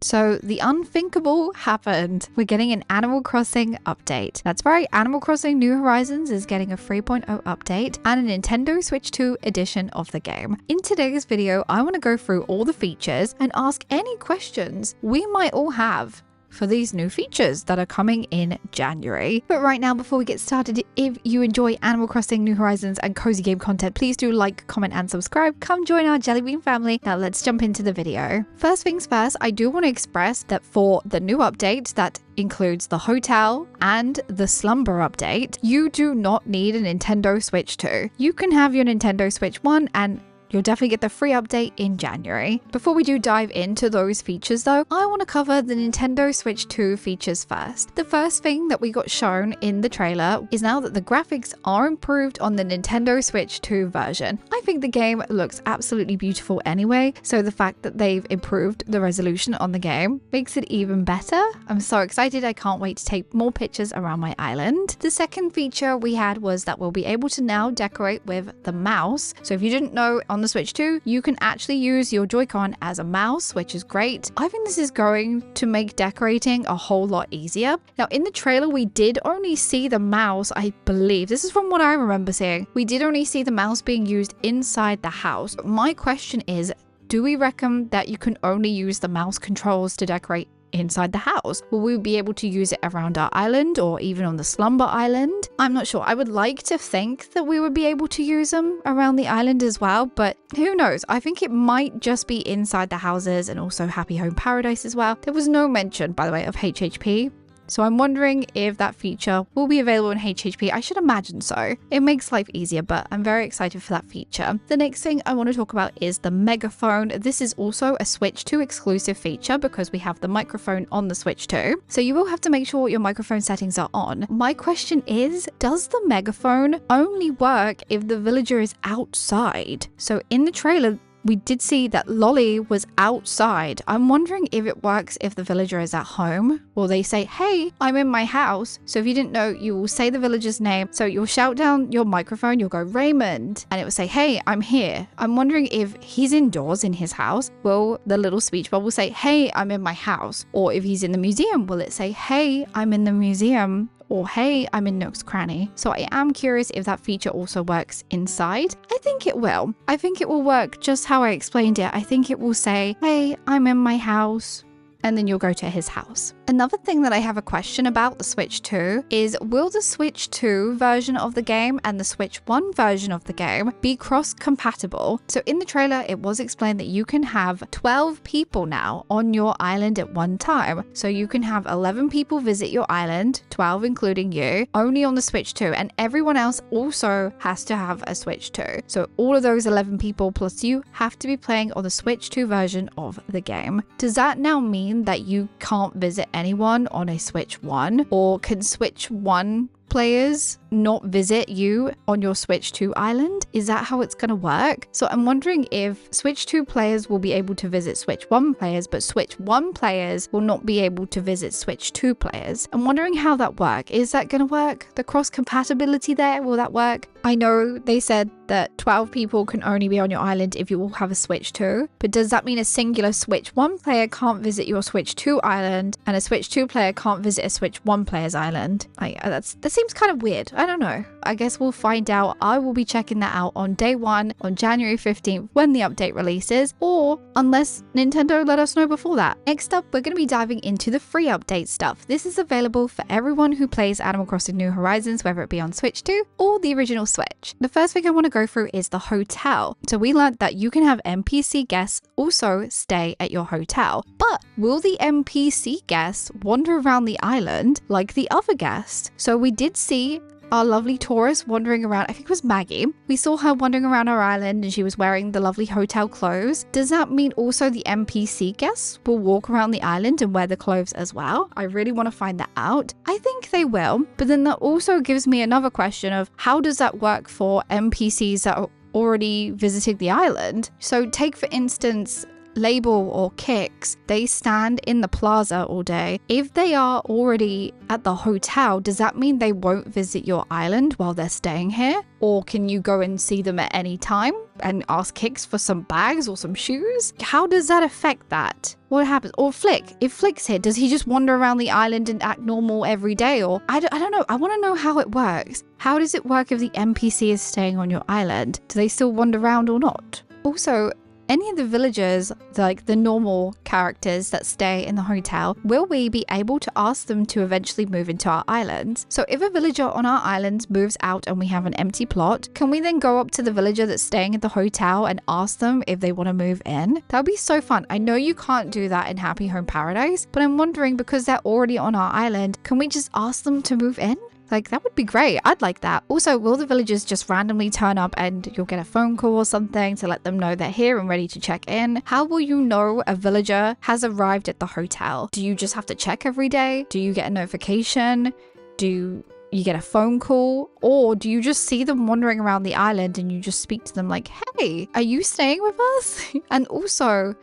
So the unthinkable happened. We're getting an Animal Crossing update. That's right, Animal Crossing New Horizons is getting a 3.0 update and a Nintendo Switch 2 edition of the game. In today's video, I want to go through all the features and ask any questions we might all have for these new features that are coming in January. But right now, before we get started, if you enjoy Animal Crossing New Horizons and cozy game content, please do like, comment and subscribe. Come join our Jelly Bean family. Now let's jump into the video. First things first, I do want to express that for the new update that includes the hotel and the slumber update, you do not need a Nintendo Switch 2. You can have your Nintendo Switch 1 and you'll definitely get the free update in January. Before we do dive into those features though, I want to cover the Nintendo Switch 2 features first. The first thing that we got shown in the trailer is now that the graphics are improved on the Nintendo Switch 2 version. I think the game looks absolutely beautiful anyway, so the fact that they've improved the resolution on the game makes it even better. I'm so excited, I can't wait to take more pictures around my island. The second feature we had was that we'll be able to now decorate with the mouse. So if you didn't know, on the Switch 2, you can actually use your Joy-Con as a mouse, which is great. I think this is going to make decorating a whole lot easier. Now, in the trailer, we did only see the mouse, I believe. This is from what I remember seeing. We did only see the mouse being used inside the house. My question is, do we reckon that you can only use the mouse controls to decorate inside the house? Will we be able to use it around our island or even on the slumber island? I'm not sure. I would like to think that we would be able to use them around the island as well, but who knows? I think it might just be inside the houses and also Happy Home Paradise as well. There was no mention, by the way, of HHP. So I'm wondering if that feature will be available in HHP. I should imagine so. It makes life easier, but I'm very excited for that feature. The next thing I want to talk about is the megaphone. This is also a Switch 2 exclusive feature because we have the microphone on the Switch 2. So you will have to make sure your microphone settings are on. My question is, does the megaphone only work if the villager is outside? So in the trailer, we did see that Lolly was outside. I'm wondering if it works if the villager is at home. Will they say, hey, I'm in my house? So if you didn't know, you will say the villager's name. So you'll shout down your microphone, you'll go Raymond, and it will say, hey, I'm here. I'm wondering if he's indoors in his house, will the little speech bubble say, hey, I'm in my house? Or if he's in the museum, will it say, hey, I'm in the museum? Or hey, I'm in Nook's Cranny. So I am curious if that feature also works inside. I think it will. I think it will work just how I explained it. I think it will say, hey, I'm in my house. And then you'll go to his house. Another thing that I have a question about the Switch 2 is, will the Switch 2 version of the game and the Switch 1 version of the game be cross-compatible? So in the trailer, it was explained that you can have 12 people now on your island at one time. So you can have 11 people visit your island, 12 including you, only on the Switch 2, and everyone else also has to have a Switch 2. So all of those 11 people plus you have to be playing on the Switch 2 version of the game. Does that now mean that you can't visit anyone on a Switch 1, or can Switch 1 players not visit you on your Switch 2 island? Is that how it's going to work? So I'm wondering if Switch 2 players will be able to visit Switch 1 players, but Switch 1 players will not be able to visit Switch 2 players. I'm wondering how that works. Is that going to work? The cross compatibility there, will that work? I know they said that 12 people can only be on your island if you all have a Switch 2, but does that mean a singular Switch 1 player can't visit your Switch 2 island and a Switch 2 player can't visit a Switch 1 player's island? That seems kind of weird. I don't know. I guess we'll find out. I will be checking that out on day 1 on January 15th when the update releases, or unless Nintendo let us know before that. Next up, we're going to be diving into the free update stuff. This is available for everyone who plays Animal Crossing New Horizons, whether it be on Switch 2 or the original Switch. The first thing I want to go through is the hotel. So we learned that you can have NPC guests also stay at your hotel, but will the NPC guests wander around the island like the other guests? So we did see our lovely tourist wandering around. I think it was Maggie. We saw her wandering around our island and she was wearing the lovely hotel clothes. Does that mean also the NPC guests will walk around the island and wear the clothes as well? I really want to find that out. I think they will, but then that also gives me another question of how does that work for NPCs that are already visiting the island? So take for instance Label or Kix, they stand in the plaza all day. If they are already at the hotel, does that mean they won't visit your island while they're staying here? Or can you go and see them at any time and ask Kix for some bags or some shoes? How does that affect that? What happens? Or Flick, if Flick's here, does he just wander around the island and act normal every day? Or I don't know. I want to know how it works. How does it work if the NPC is staying on your island? Do they still wander around or not? Also, any of the villagers, like the normal characters that stay in the hotel, will we be able to ask them to eventually move into our islands? So if a villager on our islands moves out and we have an empty plot, can we then go up to the villager that's staying at the hotel and ask them if they want to move in? That would be so fun. I know you can't do that in Happy Home Paradise, but I'm wondering, because they're already on our island, can we just ask them to move in? Like, that would be great. I'd like that. Also, will the villagers just randomly turn up and you'll get a phone call or something to let them know they're here and ready to check in? How will you know a villager has arrived at the hotel? Do you just have to check every day? Do you get a notification? Do you get a phone call? Or do you just see them wandering around the island and you just speak to them like, hey, are you staying with us? And also,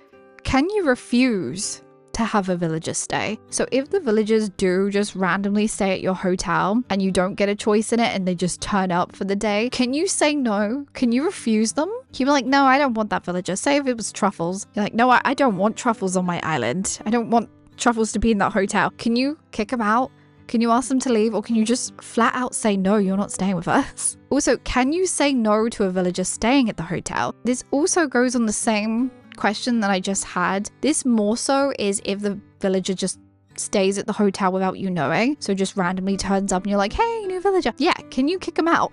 can you refuse to have a villager stay? So if the villagers do just randomly stay at your hotel and you don't get a choice in it and they just turn up for the day, can you say no? Can you refuse them? You're like, no, I don't want that villager. Say if it was Truffles. You're like, no, I don't want Truffles on my island. I don't want Truffles to be in that hotel. Can you kick them out? Can you ask them to leave, or can you just flat out say, no, you're not staying with us? Also, can you say no to a villager staying at the hotel? This also goes on the same question that I just had. This more so is if the villager just stays at the hotel without you knowing, so just randomly turns up and you're like, hey, new villager. Yeah, can you kick them out?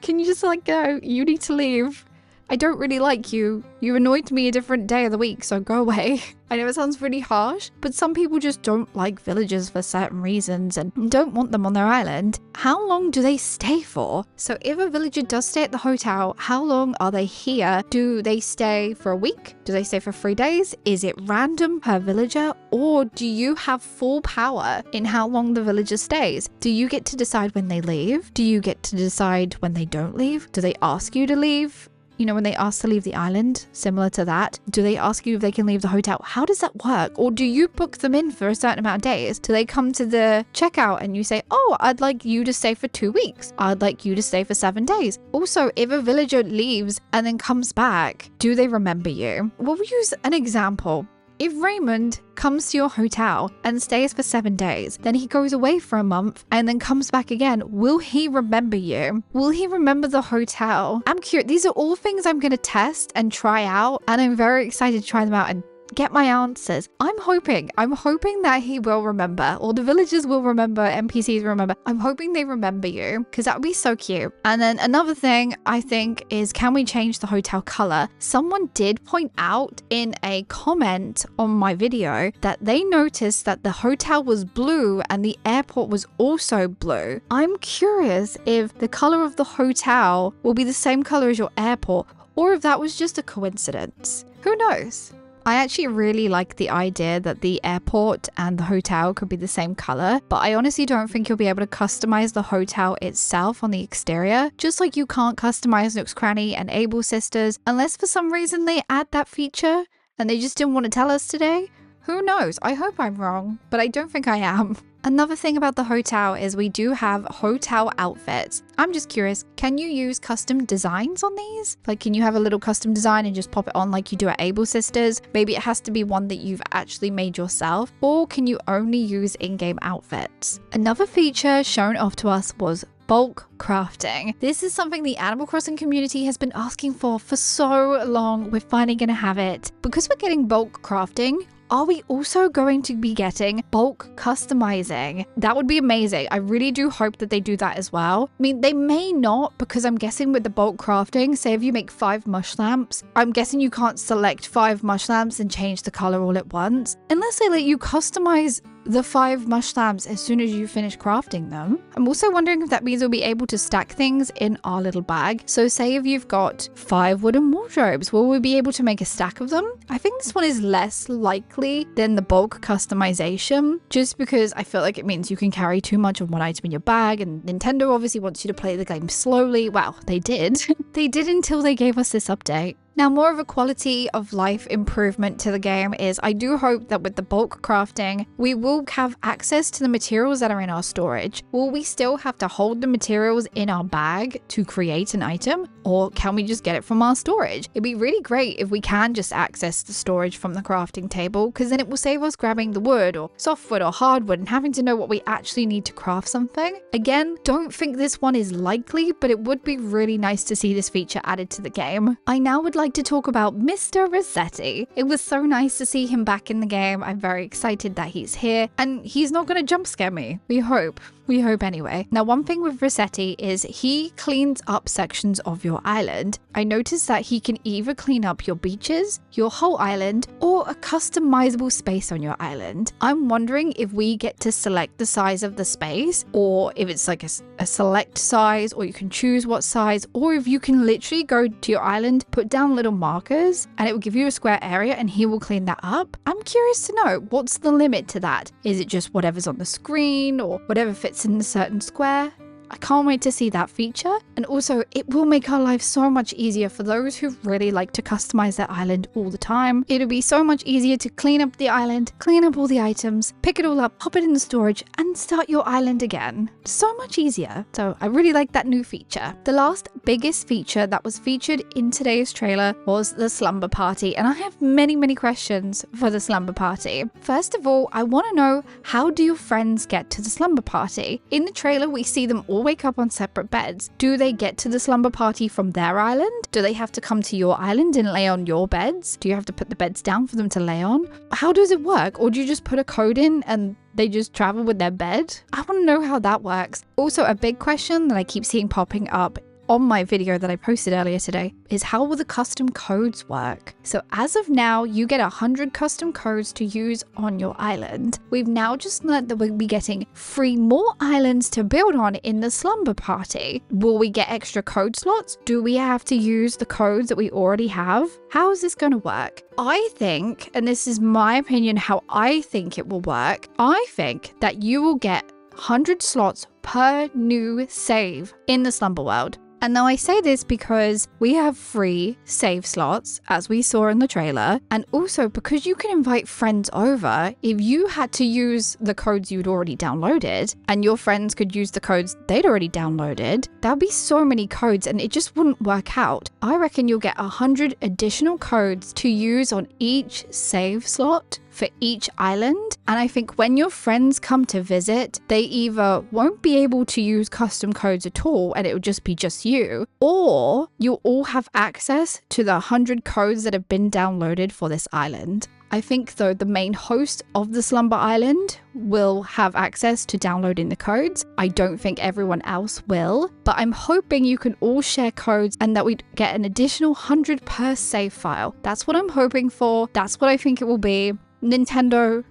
Can you just like go, you need to leave? I don't really like you. You annoyed me a different day of the week, so go away. I know it sounds really harsh, but some people just don't like villagers for certain reasons and don't want them on their island. How long do they stay for? So if a villager does stay at the hotel, how long are they here? Do they stay for a week? Do they stay for 3 days? Is it random per villager? Or do you have full power in how long the villager stays? Do you get to decide when they leave? Do you get to decide when they don't leave? Do they ask you to leave? You know, when they ask to leave the island, similar to that, do they ask you if they can leave the hotel? How does that work? Or do you book them in for a certain amount of days? Do they come to the checkout and you say, oh, I'd like you to stay for 2 weeks. I'd like you to stay for 7 days. Also, if a villager leaves and then comes back, do they remember you? We'll use an example. If Raymond comes to your hotel and stays for 7 days, then he goes away for a month and then comes back again, will he remember you? Will he remember the hotel? I'm curious. These are all things I'm going to test and try out, and I'm very excited to try them out and get my answers. I'm hoping that he will remember, or the villagers will remember, NPCs remember. I'm hoping they remember you, because that would be so cute. And then another thing I think is, can we change the hotel color? Someone did point out in a comment on my video that they noticed that the hotel was blue and the airport was also blue. I'm curious if the color of the hotel will be the same color as your airport, or if that was just a coincidence. Who knows? I actually really like the idea that the airport and the hotel could be the same color, but I honestly don't think you'll be able to customize the hotel itself on the exterior, just like you can't customize Nook's Cranny and Able Sisters, unless for some reason they add that feature and they just didn't want to tell us today. Who knows? I hope I'm wrong, but I don't think I am. Another thing about the hotel is we do have hotel outfits. I'm just curious, can you use custom designs on these? Like, can you have a little custom design and just pop it on like you do at Able Sisters? Maybe it has to be one that you've actually made yourself, or can you only use in-game outfits? Another feature shown off to us was bulk crafting. This is something the Animal Crossing community has been asking for so long. We're finally going to have it. Because we're getting bulk crafting, are we also going to be getting bulk customizing? That would be amazing. I really do hope that they do that as well. I mean, they may not, because I'm guessing with the bulk crafting, say if you make 5 mush lamps, I'm guessing you can't select 5 mush lamps and change the color all at once, unless they let you customize the 5 mush lamps as soon as you finish crafting them. I'm also wondering if that means we'll be able to stack things in our little bag. So say if you've got 5 wooden wardrobes, will we be able to make a stack of them? I think this one is less likely than the bulk customization, just because I feel like it means you can carry too much of one item in your bag, and Nintendo obviously wants you to play the game slowly. Well, they did. They did until they gave us this update. Now, more of a quality of life improvement to the game is I do hope that with the bulk crafting, we will have access to the materials that are in our storage. Will we still have to hold the materials in our bag to create an item, or can we just get it from our storage? It'd be really great if we can just access the storage from the crafting table, because then it will save us grabbing the wood or softwood or hardwood and having to know what we actually need to craft something. Again, don't think this one is likely, but it would be really nice to see this feature added to the game. I now would like to talk about Mr. Rossetti. It was so nice to see him back in the game. I'm very excited that he's here, and he's not going to jump scare me. We hope. We hope anyway. Now, one thing with Rossetti is he cleans up sections of your island. I noticed that he can either clean up your beaches, your whole island, or a customizable space on your island. I'm wondering if we get to select the size of the space, or if it's like a select size, or you can choose what size, or if you can literally go to your island, put down little markers, and it will give you a square area and he will clean that up. I'm curious to know, what's the limit to that? Is it just whatever's on the screen, or whatever fits in a certain square? I can't wait to see that feature. And also, it will make our life so much easier for those who really like to customize their island all the time. It'll be so much easier to clean up the island, clean up all the items, pick it all up, pop it in the storage, and start your island again. So much easier. So I really like that new feature. The last biggest feature that was featured in today's trailer was the slumber party. And I have many questions for the slumber party. First of all, I want to know, how do your friends get to the slumber party? In the trailer, we see them all wake up on separate beds. Do they get to the slumber party from their island? Do they have to come to your island and lay on your beds? Do you have to put the beds down for them to lay on? How does it work? Or do you just put a code in and they just travel with their bed? I want to know how that works. Also, a big question that I keep seeing popping up on my video that I posted earlier today is, how will the custom codes work? So as of now, you get 100 custom codes to use on your island. We've now just learned that we'll be getting 3 more islands to build on in the slumber party. Will we get extra code slots? Do we have to use the codes that we already have? How is this going to work? I think, and this is my opinion, how I think it will work, I think that you will get 100 slots per new save in the slumber world. And now I say this because we have free save slots, as we saw in the trailer, and also because you can invite friends over. If you had to use the codes you'd already downloaded, and your friends could use the codes they'd already downloaded, there'll be so many codes and it just wouldn't work out. I reckon you'll get 100 additional codes to use on each save slot for each island. And I think when your friends come to visit, they either won't be able to use custom codes at all and it will just be just you, or you'll all have access to the 100 codes that have been downloaded for this island. I think though the main host of the Slumber Island will have access to downloading the codes. I don't think everyone else will, but I'm hoping you can all share codes and that we get an additional 100 per save file. That's what I'm hoping for. That's what I think it will be. Nintendo,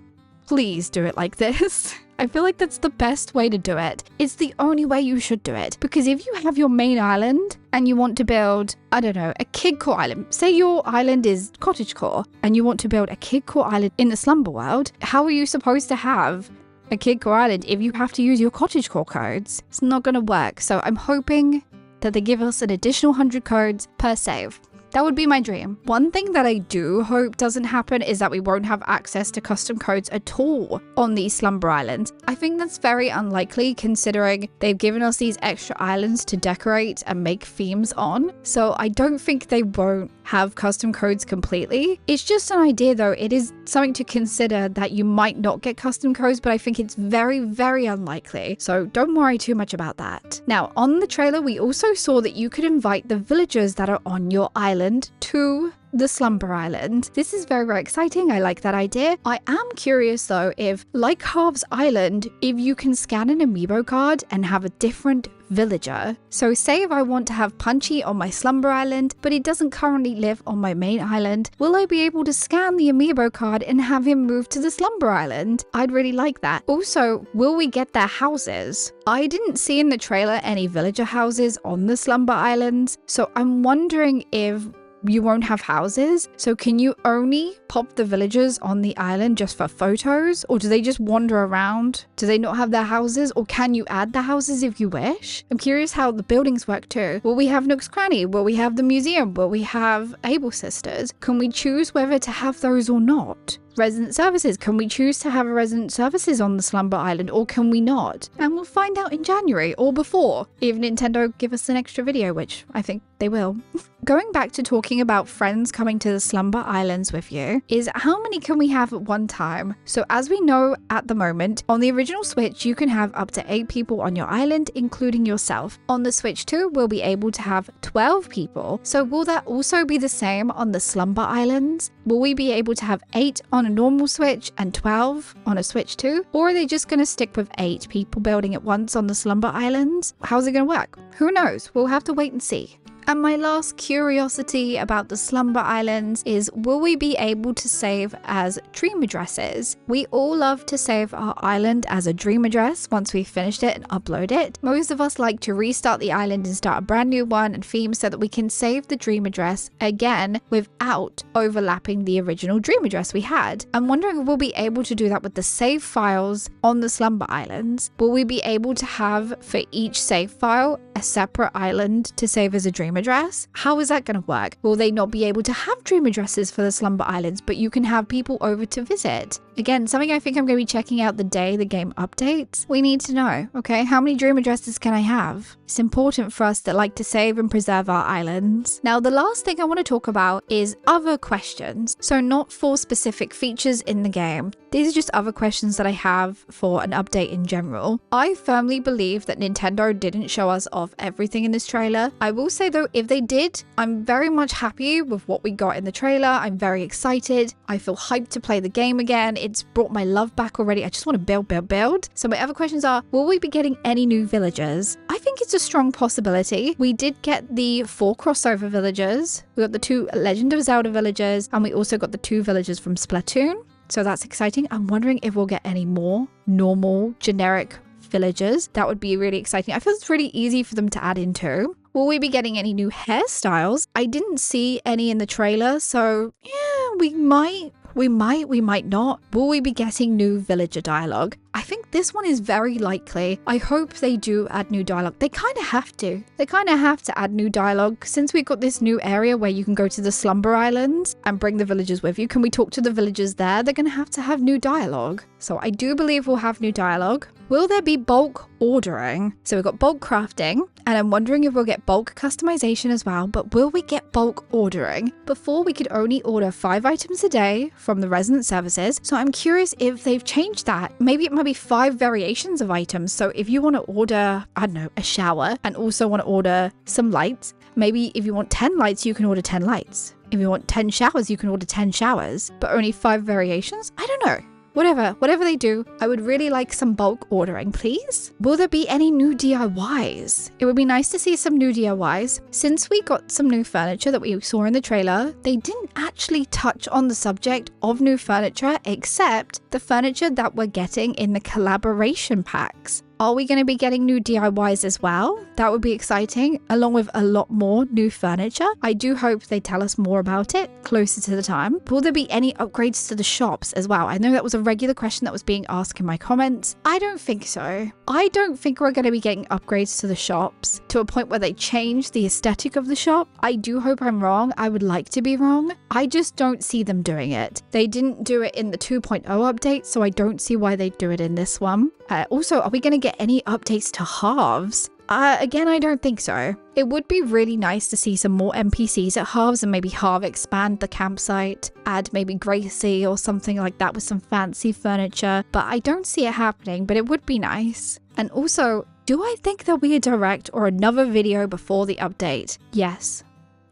please do it like this. I feel like that's the best way to do it. It's the only way you should do it. Because if you have your main island and you want to build, I don't know, a kid core island. Say your island is cottagecore and you want to build a kid core island in the slumber world. How are you supposed to have a kid core island if you have to use your cottagecore codes? It's not going to work. So I'm hoping that they give us an additional 100 codes per save. That would be my dream. One thing that I do hope doesn't happen is that we won't have access to custom codes at all on these Slumber Islands. I think that's very unlikely considering they've given us these extra islands to decorate and make themes on. So I don't think they won't have custom codes completely. It's just an idea though. It is something to consider that you might not get custom codes, but I think it's very, very unlikely. So don't worry too much about that. Now, on the trailer, we also saw that you could invite the villagers that are on your island to the Slumber Island. This is very, very exciting. I like that idea. I am curious though if, like Harv's Island, if you can scan an amiibo card and have a different villager. So say if I want to have Punchy on my Slumber Island, but he doesn't currently live on my main island, will I be able to scan the amiibo card and have him move to the Slumber Island? I'd really like that. Also, will we get their houses? I didn't see in the trailer any villager houses on the Slumber Islands, so I'm wondering if you won't have houses. So can you only pop the villagers on the island just for photos? Or do they just wander around? Do they not have their houses? Or can you add the houses if you wish? I'm curious how the buildings work too. Will we have Nook's Cranny? Will we have the museum? Will we have Able Sisters? Can we choose whether to have those or not? Resident services. Can we choose to have a resident services on the Slumber Island or can we not? And we'll find out in January or before. If Nintendo give us an extra video, which I think they will. Going back to talking about friends coming to the Slumber Islands with you, is how many can we have at one time? So as we know at the moment, on the original Switch, you can have up to 8 people on your island, including yourself. On the Switch 2, we'll be able to have 12 people. So will that also be the same on the Slumber Islands? Will we be able to have 8 on a normal Switch and 12 on a Switch 2? Or are they just going to stick with 8 people building at once on the Slumber Islands? How's it going to work? Who knows? We'll have to wait and see. And my last curiosity about the Slumber Islands is, will we be able to save as dream addresses? We all love to save our island as a dream address once we've finished it and upload it. Most of us like to restart the island and start a brand new one and theme so that we can save the dream address again without overlapping the original dream address we had. I'm wondering if we'll be able to do that with the save files on the Slumber Islands. Will we be able to have for each save file a separate island to save as a dream address? How is that going to work? Will they not be able to have dream addresses for the Slumber Islands, but you can have people over to visit? Again, something I think I'm going to be checking out the day the game updates. We need to know, okay, how many dream addresses can I have? It's important for us that like to save and preserve our islands. Now, the last thing I want to talk about is other questions. So not for specific features in the game. These are just other questions that I have for an update in general. I firmly believe that Nintendo didn't show us off everything in this trailer. I will say though, if they did, I'm very much happy with what we got in the trailer. I'm very excited. I feel hyped to play the game again. It's brought my love back already. I just want to build. So my other questions are, will we be getting any new villagers? I think it's a strong possibility. We did get the 4 crossover villagers. We got the 2 Legend of Zelda villagers, and we also got the 2 villagers from Splatoon. So that's exciting. I'm wondering if we'll get any more normal, generic villagers. That would be really exciting. I feel it's really easy for them to add into. Will we be getting any new hairstyles? I didn't see any in the trailer, so yeah, we might, we might not. Will we be getting new villager dialogue? I think this one is very likely. I hope they do add new dialogue. They kind of have to. They kind of have to add new dialogue. Since we've got this new area where you can go to the Slumber Islands and bring the villagers with you, can we talk to the villagers there? They're going to have new dialogue. So I do believe we'll have new dialogue. Will there be bulk ordering? So we've got bulk crafting, and I'm wondering if we'll get bulk customization as well, but will we get bulk ordering? Before, we could only order 5 items a day from the resident services, so I'm curious if they've changed that. Maybe it might be 5 variations of items. So if you want to order, I don't know, a shower and also want to order some lights, maybe if you want 10 lights, you can order 10 lights. If you want 10 showers, you can order 10 showers, but only 5 variations? I don't know. Whatever they do, I would really like some bulk ordering, please. Will there be any new DIYs? It would be nice to see some new DIYs. Since we got some new furniture that we saw in the trailer, they didn't actually touch on the subject of new furniture, except the furniture that we're getting in the collaboration packs. Are we going to be getting new DIYs as well? That would be exciting, along with a lot more new furniture. I do hope they tell us more about it closer to the time. Will there be any upgrades to the shops as well? I know that was a regular question that was being asked in my comments. I don't think so. I don't think we're going to be getting upgrades to the shops to a point where they change the aesthetic of the shop. I do hope I'm wrong. I would like to be wrong. I just don't see them doing it. They didn't do it in the 2.0 update, so I don't see why they'd do it in this one. Also, are we going to get any updates to halves? Again, I don't think so. It would be really nice to see some more NPCs at halves and maybe half expand the campsite, add maybe Gracie or something like that with some fancy furniture, but I don't see it happening, but it would be nice. And also, do I think there'll be a direct or another video before the update? Yes.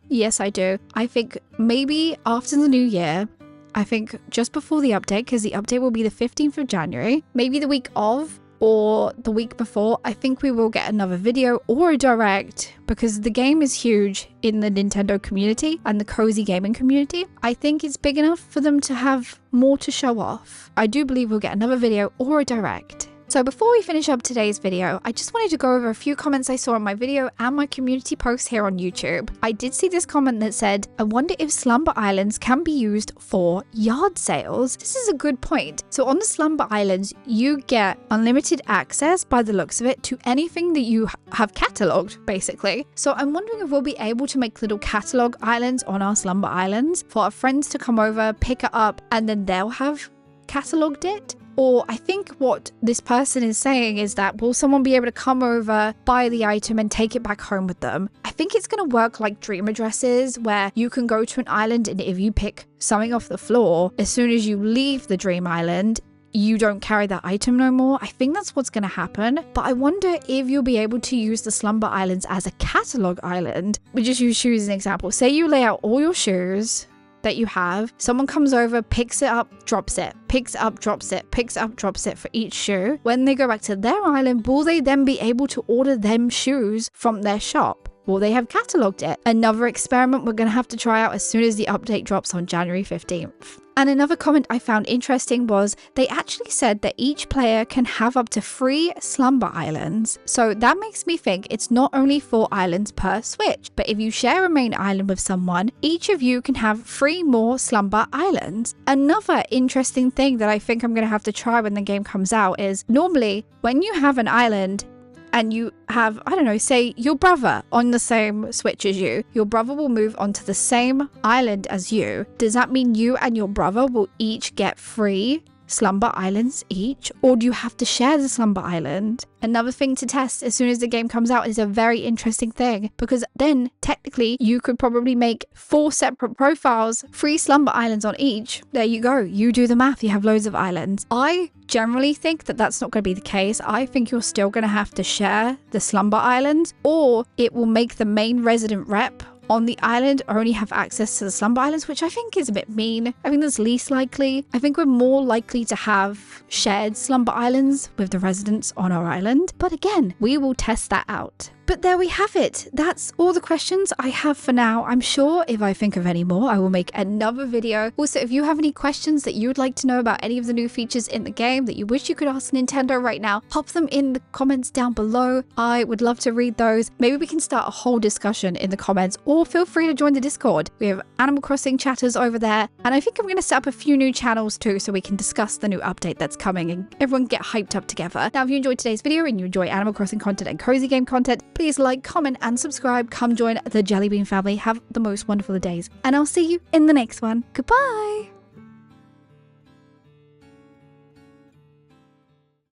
Yes, I do. I think maybe after the new year, I think just before the update, because the update will be the 15th of January, maybe the week of or the week before, I think we will get another video or a direct, because the game is huge in the Nintendo community and the cozy gaming community. I think it's big enough for them to have more to show off. I do believe we'll get another video or a direct. So before we finish up today's video, I just wanted to go over a few comments I saw on my video and my community post here on YouTube. I did see this comment that said, I wonder if Slumber Islands can be used for yard sales. This is a good point. So on the Slumber Islands, you get unlimited access by the looks of it to anything that you have catalogued, basically. So I'm wondering if we'll be able to make little catalog islands on our Slumber Islands for our friends to come over, pick it up, and then they'll have catalogued it. Or I think what this person is saying is that will someone be able to come over, buy the item and take it back home with them? I think it's going to work like dream addresses where you can go to an island and if you pick something off the floor, as soon as you leave the dream island, you don't carry that item no more. I think that's what's going to happen. But I wonder if you'll be able to use the Slumber Islands as a catalog island. We just use shoes as an example. Say you lay out all your shoes that you have, someone comes over, picks it up, drops it, picks it up, drops it, picks it up, drops it for each shoe. When they go back to their island, will they then be able to order them shoes from their shop? Will they have catalogued it? Another experiment we're going to have to try out as soon as the update drops on January 15th. And another comment I found interesting was they actually said that each player can have up to 3 Slumber Islands. So that makes me think it's not only 4 islands per Switch, but if you share a main island with someone, each of you can have 3 more Slumber Islands. Another interesting thing that I think I'm going to have to try when the game comes out is normally when you have an island, and you have, I don't know, say your brother on the same Switch as you, your brother will move onto the same island as you. Does that mean you and your brother will each get 3 Slumber Islands each? Or do you have to share the Slumber Island? Another thing to test as soon as the game comes out is a very interesting thing, because then technically you could probably make 4 separate profiles, 3 Slumber Islands on each. There you go. You do the math. You have loads of islands. I generally think that that's not going to be the case. I think you're still going to have to share the Slumber Islands, or it will make the main resident rep on the island only have access to the Slumber Islands, which I think is a bit mean. I think that's least likely. I think we're more likely to have shared Slumber Islands with the residents on our island. But again, we will test that out. But there we have it. That's all the questions I have for now. I'm sure if I think of any more, I will make another video. Also, if you have any questions that you would like to know about any of the new features in the game that you wish you could ask Nintendo right now, pop them in the comments down below. I would love to read those. Maybe we can start a whole discussion in the comments, or feel free to join the Discord. We have Animal Crossing chatters over there. And I think I'm going to set up a few new channels too, so we can discuss the new update that's coming and everyone get hyped up together. Now, if you enjoyed today's video and you enjoy Animal Crossing content and cozy game content, please like, comment, and subscribe. Come join the Jelly Bean family. Have the most wonderful of days. And I'll see you in the next one. Goodbye!